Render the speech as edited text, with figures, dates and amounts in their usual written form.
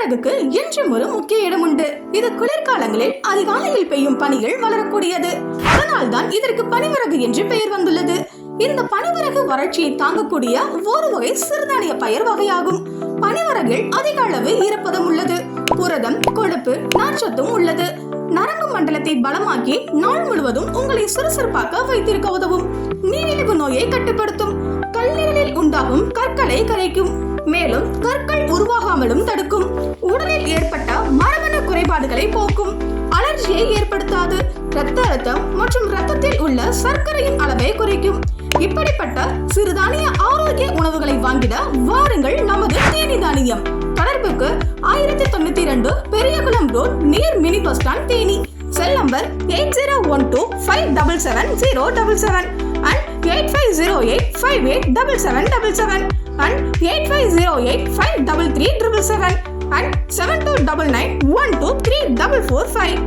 பனிவரகுக்கு என்றும் ஒரு முக்கிய இடம் உண்டு. இது குளிர்காலங்களில் அதிகாலையில் பெய்யும் பனிகள் வளரக்கூடியது. அதனால்தான் இதற்கு பனிவரகு என்று பெயர் வந்துள்ளது. இந்த பனிவரகு வறட்சியை தாங்கக்கூடிய ஒரு வகை சிறுதானிய பயிர் வகையாகும். பனிவரகில் அதிக அளவு ஈரப்பதம் உள்ளது. புரதம், கொழுப்பு, நார்ச்சத்தும் உள்ளது. நரம்பு மண்டலத்தை பலமாக்கி நாள் முழுவதும் உங்களை சுறுசுறுப்பாக வைத்திருக்க உதவும். நீரிழிவு நோயை கட்டுப்படுத்தும். கல்லீரலில் உண்டாகும் கற்களை கரைக்கும். மேலும் கற்கள் உருவாகாமலும் தடுக்கும். உடலில் ஏற்பட்ட மரபணு குறைபாடுகளை போக்கும். அலர்ஜியை ஏற்படுத்தாது. இரத்த அழுத்தம் மற்றும் இரத்தத்தில் உள்ள சர்க்கரையின் அளவை குறைக்கும். இப்படிப்பட்ட சிறுதானிய ஆரோக்கிய உணவுகளை வாங்கிட வாருங்கள் நமது தேனி தானியம். தொடர்புக்கு 1092 Periyakulam road near mini bus stand, Theni. Cell number 8012577077 and 8508587777 and 8508533777 and 7299123445.